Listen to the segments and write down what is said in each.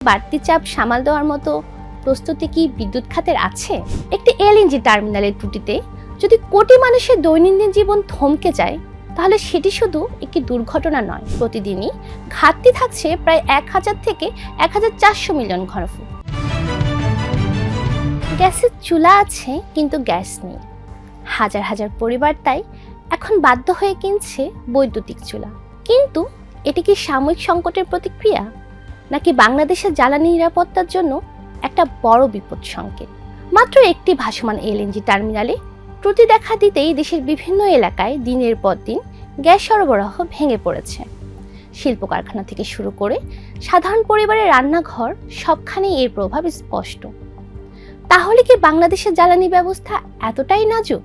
বাড়তি চাপ সামাল দেওয়ার মতো প্রস্তুতি কি বিদ্যুৎ খাতের আছে? একটি এলএনজি টার্মিনালের ত্রুটিতে যদি কোটি মানুষের দৈনন্দিন জীবন থমকে যায়, তাহলে সেটি শুধু একটি দুর্ঘটনা নয়, প্রতিদিনই ঘাটতি থাকছে প্রায় 1000 থেকে 1400 মিলিয়ন ঘনফুট। গ্যাসের চুলা আছে কিন্তু গ্যাস নেই। হাজার হাজার পরিবার তাই এখন বাধ্য হয়ে কিনছে বৈদ্যুতিক চুলা। কিন্তু এটি কি সাময়িক সংকটের প্রতিক্রিয়া, নাকি বাংলাদেশের জ্বালানি নিরাপত্তার জন্য একটা বড় বিপদ সংকেত? মাত্র একটি ভাসমান এলএনজি টার্মিনালে ত্রুটি দেখা দিতেই দেশের বিভিন্ন এলাকায় দিনের পর দিন গ্যাস সরবরাহ ভেঙে পড়েছে। শিল্প কারখানা থেকে শুরু করে সাধারণ পরিবারের রান্নাঘর, সবখানেই এর প্রভাব স্পষ্ট। তাহলে কি বাংলাদেশের জ্বালানি ব্যবস্থা এতটাই নাজুক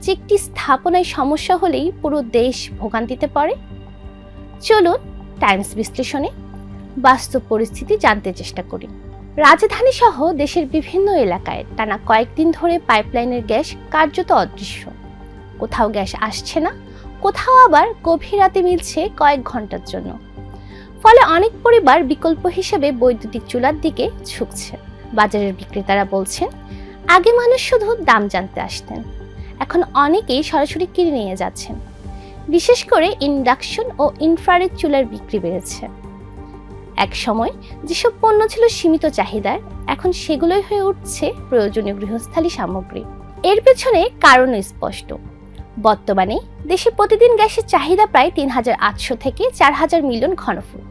যে একটি স্থাপনায় সমস্যা হলেই পুরো দেশ ভোগান্তিতে পড়ে? চলুন টাইমস বিশ্লেষণে বাস্তব পরিস্থিতি জানতে চেষ্টা করি। রাজধানী সহ দেশের বিভিন্ন এলাকায় টানা কয়েকদিন ধরে পাইপলাইনের গ্যাস কার্যত অদৃশ্য। কোথাও গ্যাস আসছে না, কোথাও আবার গভীর রাতে মিলছে কয়েক ঘন্টার জন্য। ফলে অনেক পরিবার বিকল্প হিসেবে বৈদ্যুতিক চুলার দিকে ঝুঁকছে। বাজারের বিক্রেতারা বলছেন, আগে মানুষ শুধু দাম জানতে আসতেন, এখন অনেকেই সরাসরি কিনে নিয়ে যাচ্ছেন। বিশেষ করে ইন্ডাকশন ও ইনফ্রারেড চুলার বিক্রি বেড়েছে। এক সময় যেসব পণ্য ছিল সীমিত চাহিদার, এখন সেগুলোই হয়ে উঠছে প্রয়োজনীয় গৃহস্থালী সামগ্রী। এর পেছনে কারণও স্পষ্ট। বর্তমানে দেশে প্রতিদিন গ্যাসের চাহিদা প্রায় 3800 থেকে 4000 মিলিয়ন ঘনফুট,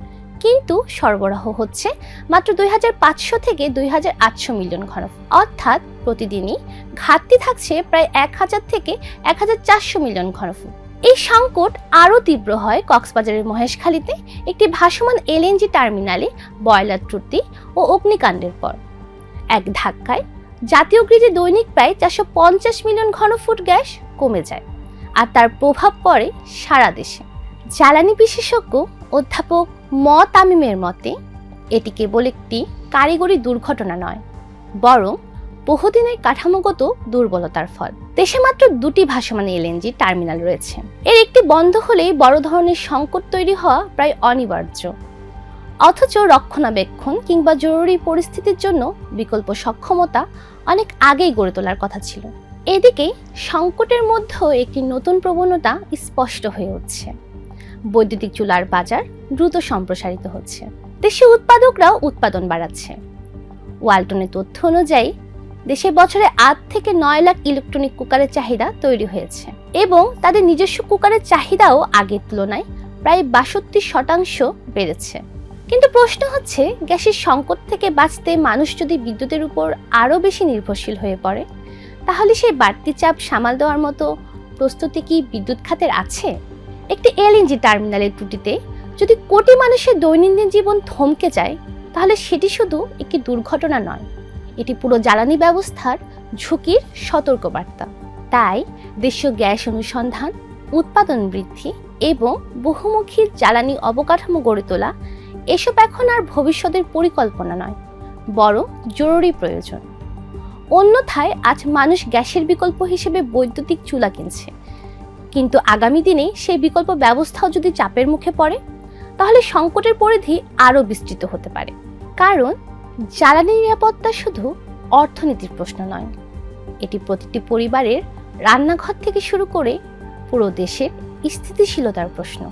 কিন্তু সরবরাহ হচ্ছে মাত্র 2500 থেকে 2800 মিলিয়ন ঘনফুট। অর্থাৎ প্রতিদিনই ঘাটতি থাকছে প্রায় 1000 থেকে 1400 মিলিয়ন ঘনফুট। এই সংকট আরও তীব্র হয় কক্সবাজারের মহেশখালীতে একটি ভাসমান এলএনজি টার্মিনালে বয়লার ত্রুটি ও অগ্নিকাণ্ডের পর। এক ধাক্কায় জাতীয় গ্রিডে দৈনিক প্রায় 450 মিলিয়ন ঘনফুট গ্যাস কমে যায়, আর তার প্রভাব পড়ে সারা দেশে। জ্বালানি বিশেষজ্ঞ অধ্যাপক তামিমের মতে, এটি কেবল একটি কারিগরি দুর্ঘটনা নয়, বরং বহুদিনের কাঠামোগত দুর্বলতার ফল। দেশে মাত্র 2টি ভাসমান এলএনজি টার্মিনাল রয়েছে। এর একটি বন্ধ হলেই বড় ধরনের সংকট তৈরি হওয়া প্রায় অনিবার্য। অথচ রক্ষণাবেক্ষণ কিংবা জরুরি পরিস্থিতির জন্য বিকল্প সক্ষমতা অনেক আগেই গড়ে তোলার কথা ছিল। এদিকে সংকটের মধ্যেও একটি নতুন প্রবণতা স্পষ্ট হয়ে উঠছে। বৈদ্যুতিক চুলার বাজার দ্রুত সম্প্রসারিত হচ্ছে। দেশে উৎপাদকরাও উৎপাদন বাড়াচ্ছে। ওয়ালটনের তথ্য অনুযায়ী দেশে বছরে 8 থেকে 9 লাখ ইলেকট্রনিক কুকারের চাহিদা তৈরি হয়েছে, এবং তাদের নিজস্ব কুকারের চাহিদাও আগের তুলনায় প্রায় 62% বেড়েছে। কিন্তু প্রশ্ন হচ্ছে, গ্যাসের সংকট থেকে বাঁচতে মানুষ যদি বিদ্যুতের উপর আরও বেশি নির্ভরশীল হয়ে পড়ে, তাহলে সেই বাড়তি চাপ সামাল দেওয়ার মতো প্রস্তুতি কি বিদ্যুৎ খাতের আছে? একটি এলএনজি টার্মিনালের ত্রুটিতে যদি কোটি মানুষের দৈনন্দিন জীবন থমকে যায়, তাহলে সেটি শুধু একটি দুর্ঘটনা নয়, এটি পুরো জ্বালানি ব্যবস্থার ঝুঁকির সতর্কবার্তা। তাই দেশীয় গ্যাস অনুসন্ধান, উৎপাদন বৃদ্ধি এবং বহুমুখী জ্বালানি অবকাঠামো গড়ে তোলা এসব এখন আর ভবিষ্যতের পরিকল্পনা নয়, বরং জরুরি প্রয়োজন। অন্যথায় আজ মানুষ গ্যাসের বিকল্প হিসেবে বৈদ্যুতিক চুলা কিনছে, কিন্তু আগামী দিনে সেই বিকল্প ব্যবস্থাও যদি চাপের মুখে পড়ে, তাহলে সংকটের পরিধি আরও বিস্তৃত হতে পারে। কারণ জ্বালানি নিরাপত্তা শুধু অর্থনীতির প্রশ্ন নয়, এটি প্রতিটি পরিবারের রান্নাঘর থেকে শুরু করে পুরো দেশের স্থিতিশীলতার প্রশ্ন।